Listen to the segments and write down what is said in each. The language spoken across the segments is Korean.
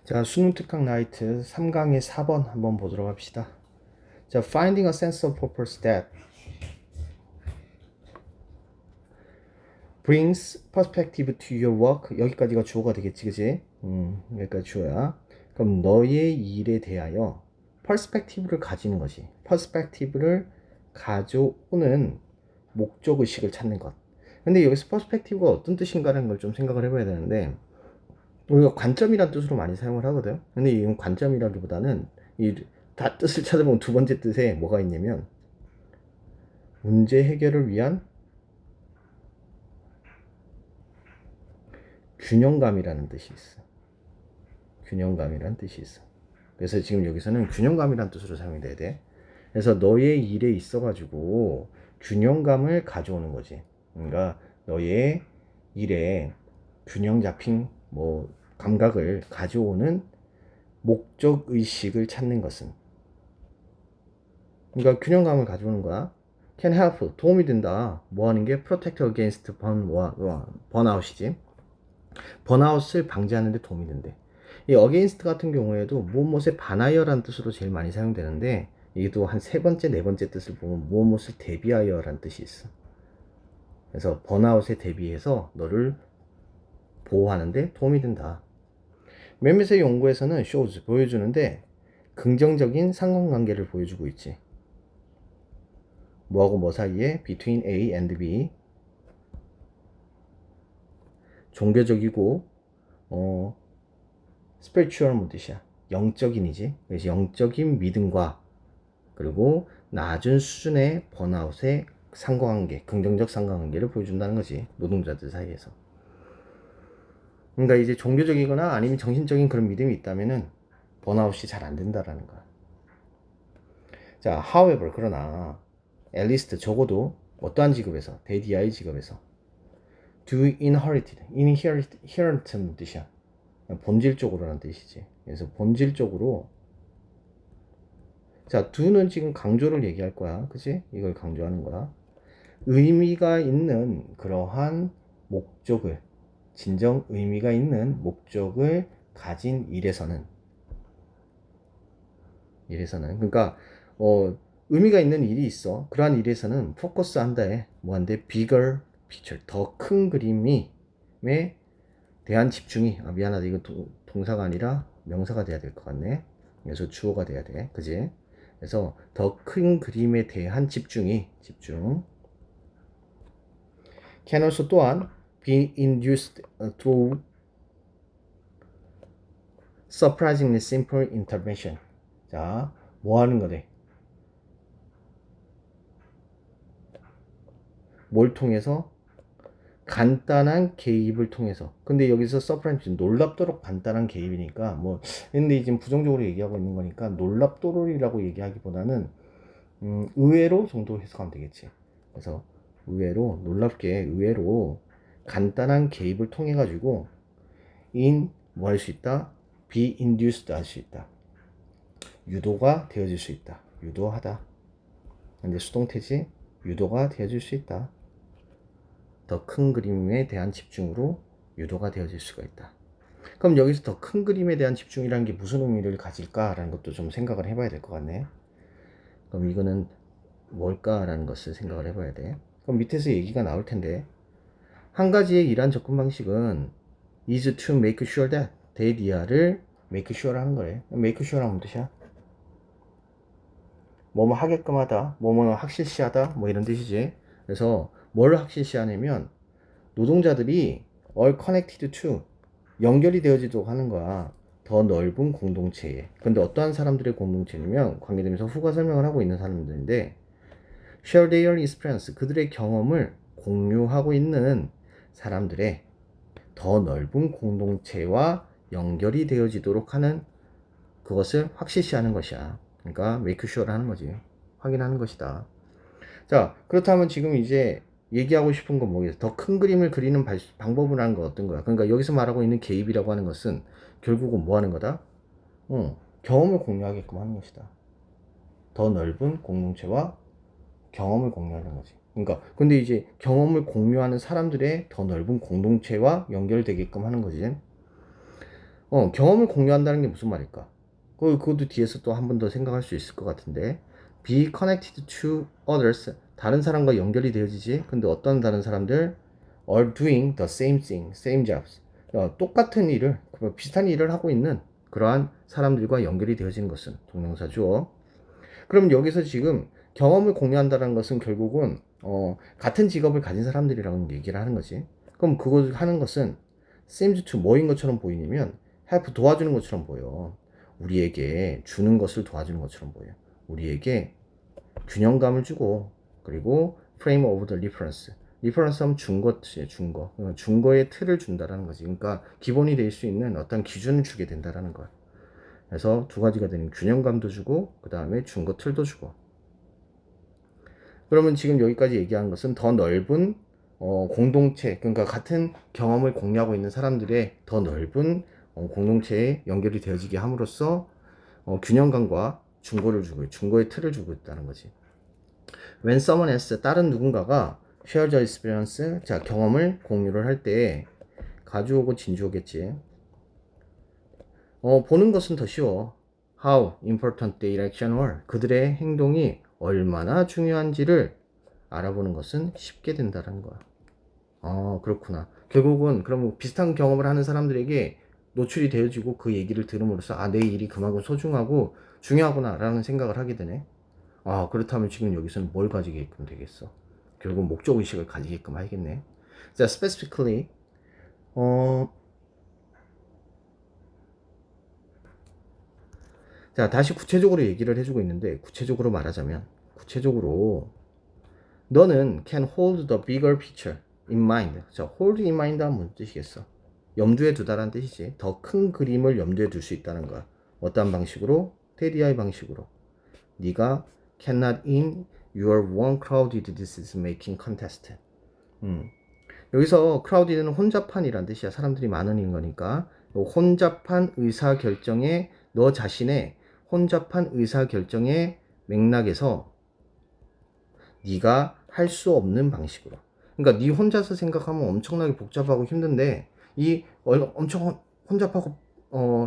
자, 수능 특강 라이트 3강의 4번 한번 보도록 합시다. 자, finding a sense of purpose that brings perspective to your work. 여기까지가 주어가 되겠지, 그지? 여기까지 주어야. 그럼 너의 일에 대하여 perspective를 가지는 거지. perspective를 가져오는 목적의식을 찾는 것. 근데 여기서 perspective가 어떤 뜻인가라는 걸 좀 생각을 해봐야 되는데, 우리가 관점이란 뜻으로 많이 사용을 하거든. 근데 이건 관점이라기보다는 다 뜻을 찾아보면 두 번째 뜻에 뭐가 있냐면 문제 해결을 위한 균형감이라는 뜻이 있어. 균형감이라는 뜻이 있어. 그래서 지금 여기서는 균형감이라는 뜻으로 사용이 돼야 돼. 그래서 너의 일에 있어가지고 균형감을 가져오는 거지. 그러니까 너의 일에 균형 잡힌 감각을 가져오는 목적 의식을 찾는 것은, 그러니까 균형감을 가져오는 거야. can help, 도움이 된다. 뭐 하는 게 protect against burnout이지. 번아웃을 방지하는 데 도움이 된대. 이 against 같은 경우에도 무엇에 반하여라는 뜻으로 제일 많이 사용되는데, 이게도 한 세 번째, 네 번째 뜻을 보면 무엇을 대비하여라는 뜻이 있어. 그래서 번아웃에 대비해서 너를 보호하는 데 도움이 된다. 몇몇의 연구에서는 shows, 보여주는데 긍정적인 상관관계를 보여주고 있지. 뭐하고 뭐 사이에 between A and B, 종교적이고 spiritual 뭐 뜻이야? 영적인이지. 그래서 영적인 믿음과 그리고 낮은 수준의 번아웃의 상관관계, 긍정적 상관관계를 보여준다는 거지. 노동자들 사이에서. 그러니까 이제 종교적이거나 아니면 정신적인 그런 믿음이 있다면은 번아웃이 잘 안 된다라는 거야. 자, however, 그러나 at least 적어도 어떠한 직업에서, 대DI 직업에서 do inherent 뜻이야. 본질적으로라는 뜻이지. 그래서 본질적으로, 자, do는 지금 강조를 얘기할 거야. 그치? 이걸 강조하는 거야. 의미가 있는 그러한 목적을, 진정 의미가 있는 목적을 가진 일에서는, 그러니까 의미가 있는 일이 있어. 그러한 일에서는 포커스 한다에 뭐한데 bigger picture, 더 큰 그림에 대한 집중이, 미안하다, 이거 동사가 아니라 명사가 돼야 될 것 같네. 그래서 주어가 돼야 돼. 그지? 그래서 더 큰 그림에 대한 집중 can also 또한 be induced through surprisingly simple intervention. 자, 뭐 하는 거래? 뭘 통해서? 간단한 개입을 통해서. 근데 여기서 서프라이즈, 놀랍도록 간단한 개입이니까 근데 지금 부정적으로 얘기하고 있는 거니까 놀랍도록이라고 얘기하기보다는 의외로 정도 해석하면 되겠지. 그래서 의외로, 놀랍게 의외로 간단한 개입을 통해 가지고 뭐 할 수 있다? be induced 할 수 있다. 유도가 되어질 수 있다. 유도하다. 근데 수동태지. 유도가 되어질 수 있다. 더 큰 그림에 대한 집중으로 유도가 되어질 수가 있다. 그럼 여기서 더 큰 그림에 대한 집중이라는 게 무슨 의미를 가질까라는 것도 좀 생각을 해봐야 될 것 같네. 그럼 이거는 뭘까라는 것을 생각을 해봐야 돼. 그럼 밑에서 얘기가 나올 텐데, 한 가지의 이러한 접근 방식은 is to make sure that, 대디아를 make sure 하는 거래. make sure란 무슨 뜻이야? 뭐뭐 하게끔 하다, 뭐뭐 확실시하다, 뭐 이런 뜻이지. 그래서 뭘 확실시하냐면 노동자들이 all connected to, 연결이 되어지도록 하는 거야. 더 넓은 공동체에. 근데 어떠한 사람들의 공동체냐면 관계되면서 후가 설명을 하고 있는 사람들인데, share their experience, 그들의 경험을 공유하고 있는 사람들의 더 넓은 공동체와 연결이 되어지도록 하는, 그것을 확실시하는 것이야. 그러니까 make sure 하는 거지. 확인하는 것이다. 자, 그렇다면 지금 이제 얘기하고 싶은 건 뭐겠어? 더 큰 그림을 그리는 방법을 하는 건 어떤 거야? 그러니까 여기서 말하고 있는 개입이라고 하는 것은 결국은 뭐 하는 거다? 경험을 공유하게끔 하는 것이다. 더 넓은 공동체와 경험을 공유하는 거지. 그러니까 근데 이제 경험을 공유하는 사람들의 더 넓은 공동체와 연결되게끔 하는 거지. 경험을 공유한다는 게 무슨 말일까? 그것도 뒤에서 또 한 번 더 생각할 수 있을 것 같은데, be connected to others. 다른 사람과 연결이 되어지지. 근데 어떤 다른 사람들 are doing the same thing, same jobs. 똑같은 일을, 비슷한 일을 하고 있는 그러한 사람들과 연결이 되어진 것은 동명사 주어. 그럼 여기서 지금 경험을 공유한다는 것은 결국은 같은 직업을 가진 사람들이라는 얘기를 하는 거지. 그럼 그걸 하는 것은 seems to 뭐인 것처럼 보이냐면 help 도와주는 것처럼 보여. 우리에게 주는 것을 도와주는 것처럼 보여. 우리에게 균형감을 주고 그리고 frame of the reference. 리퍼런스 하면 준 것이에요. 준 거. 준 거의 틀을 준다라는 거지. 그러니까 기본이 될 수 있는 어떤 기준을 주게 된다라는 거야. 그래서 두 가지가 되는 균형감도 주고 그 다음에 준 거 틀도 주고. 그러면 지금 여기까지 얘기한 것은 더 넓은 공동체, 그러니까 같은 경험을 공유하고 있는 사람들의 더 넓은 공동체에 연결이 되어지게 함으로써 균형감과 중거를 주고 중거의 틀을 주고 있다는 거지. When someone else, 다른 누군가가 share the experience, 자 경험을 공유를 할 때 가주어고 진주어겠지. 보는 것은 더 쉬워. How important their action were. 그들의 행동이 얼마나 중요한지를 알아보는 것은 쉽게 된다는 거야. 그렇구나. 결국은 그럼 비슷한 경험을 하는 사람들에게 노출이 되어지고 그 얘기를 들음으로써 내 일이 그만큼 소중하고 중요하구나 라는 생각을 하게 되네. 그렇다면 지금 여기서는 뭘 가지게끔 되겠어? 결국 목적의식을 가지게끔 하겠네. 자, specifically, 자, 다시 구체적으로 얘기를 해주고 있는데, 구체적으로 말하자면, 구체적으로, 너는 can hold the bigger picture in mind. 자, hold in mind 하면 무슨 뜻이겠어? 염두에 두다라는 뜻이지. 더 큰 그림을 염두에 둘 수 있다는 거야. 어떤 방식으로? 테디아의 방식으로. 네가 cannot in your one crowded decision making contest. 여기서 crowded는 혼잡한이란 뜻이야. 사람들이 많은 거니까. 혼잡한 의사결정에 너 자신의 혼잡한 의사결정의 맥락에서 네가 할 수 없는 방식으로. 그러니까 네 혼자서 생각하면 엄청나게 복잡하고 힘든데 이 엄청 혼잡하고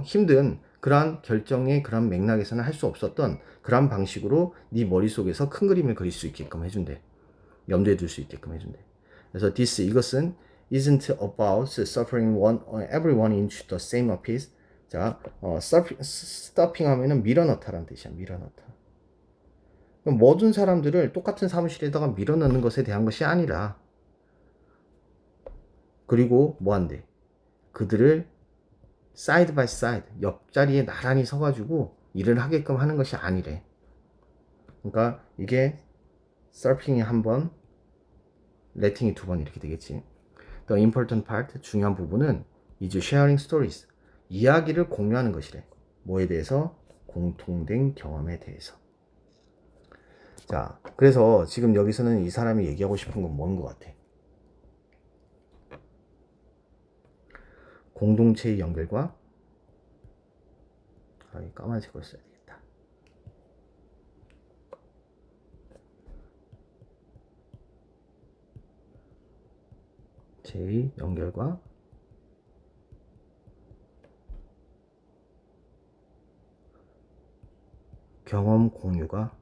힘든 그러한 결정의 그런 맥락에서는 할 수 없었던 그런 방식으로 네 머릿속에서 큰 그림을 그릴 수 있게끔 해준대. 염두에 둘 수 있게끔 해준대. 그래서 이것은 isn't about suffering everyone into the same abyss. 자, stuffing 하면은 밀어넣다라는 뜻이야. 밀어넣다. 모든 사람들을 똑같은 사무실에다가 밀어넣는 것에 대한 것이 아니라 그리고 뭐 한대? 그들을 사이드 바이 사이드 옆자리에 나란히 서가지고 일을 하게끔 하는 것이 아니래. 그러니까 이게 서핑이 한 번, 레팅이 두 번 이렇게 되겠지. The important part, 중요한 부분은 is sharing stories. 이야기를 공유하는 것이래. 뭐에 대해서? 공통된 경험에 대해서. 자, 그래서 지금 여기서는 이 사람이 얘기하고 싶은 건 뭔 것 같아? 공동체의 연결과 까만색으로 써야 되겠다. 제 연결과 경험 공유가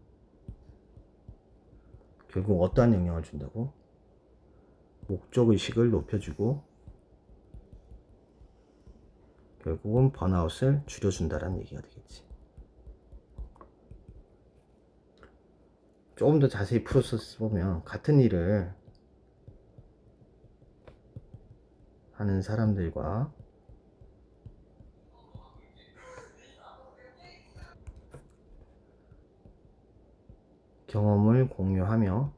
결국 어떠한 영향을 준다고? 목적의식을 높여주고 결국은 번아웃을 줄여준다라는 얘기가 되겠지. 조금 더 자세히 풀어서 보면 같은 일을 하는 사람들과 경험을 공유하며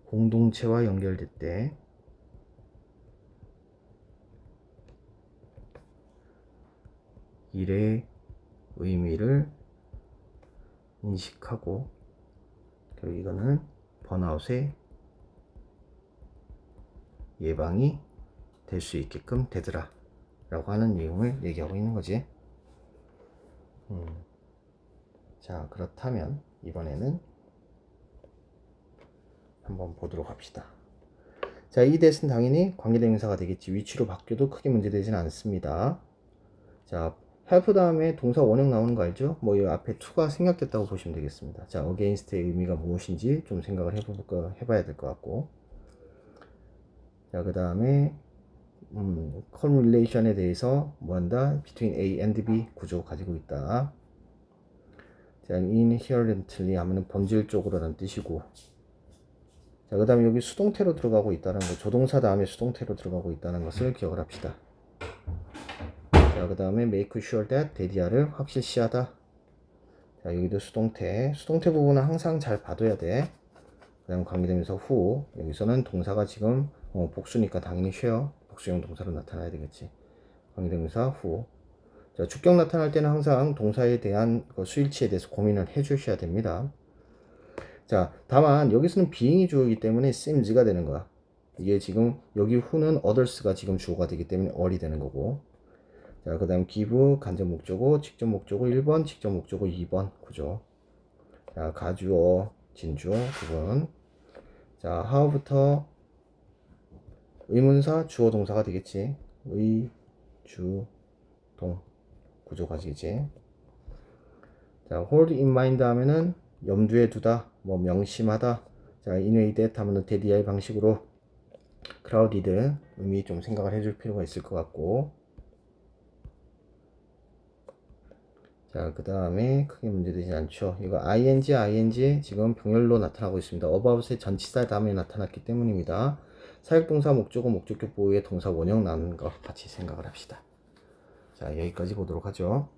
공동체와 연결될 때 일의 의미를 인식하고 결국 이거는 번아웃의 예방이 될 수 있게끔 되더라 라고 하는 내용을 얘기하고 있는 거지. 자, 그렇다면 이번에는 한번 보도록 합시다. 자, 이 that은 당연히 관계대명사가 되겠지. 위치로 바뀌어도 크게 문제되지는 않습니다. 자, help 다음에 동사 원형 나오는 거 알죠? 뭐 이 앞에 to가 생략됐다고 보시면 되겠습니다. 자, against의 의미가 무엇인지 좀 생각을 해봐야 될 것 같고. 자, 그 다음에 correlation에 대해서 뭐 한다? between A and B 구조 가지고 있다. 자, inherently 하면은 본질적으로라는 뜻이고. 자, 그 다음에 여기 수동태로 들어가고 있다는 거, 조동사 다음에 수동태로 들어가고 있다는 것을 기억을 합시다. 자, 그 다음에 make sure that 대디아를 확실시하다. 자, 여기도 수동태. 수동태 부분은 항상 잘 봐둬야 돼. 그 다음 관계대명사 who. 여기서는 동사가 지금 복수니까 당연히 share. 복수형 동사로 나타나야 되겠지. 관계대명사 who. 자, 주격 나타날 때는 항상 동사에 대한 수일치에 대해서 고민을 해 주셔야 됩니다. 자, 다만 여기서는 being이 주어이기 때문에 sems가 되는 거야. 이게 지금 여기 who는 others가 지금 주어가 되기 때문에 all이 되는 거고. 자, 그 다음 give 간접 목적어, 직접 목적어 1번, 직접 목적어 2번 구조. 자, 가주어, 진주어 부분. 자, how부터 의문사, 주어, 동사가 되겠지. 의, 주, 동 구조 가지겠지. 자, hold in mind 하면은 염두에 두다, 뭐 명심하다. 자, in a that 하면은 대디아의 방식으로 crowded 의미 좀 생각을 해줄 필요가 있을 것 같고. 자, 그 다음에 크게 문제되지 않죠. 이거 ing 지금 병렬로 나타나고 있습니다. about의 전치사 다음에 나타났기 때문입니다. 사역동사, 목적어, 목적격 보호의 동사 원형 나오는 거 같이 생각을 합시다. 자, 여기까지 보도록 하죠.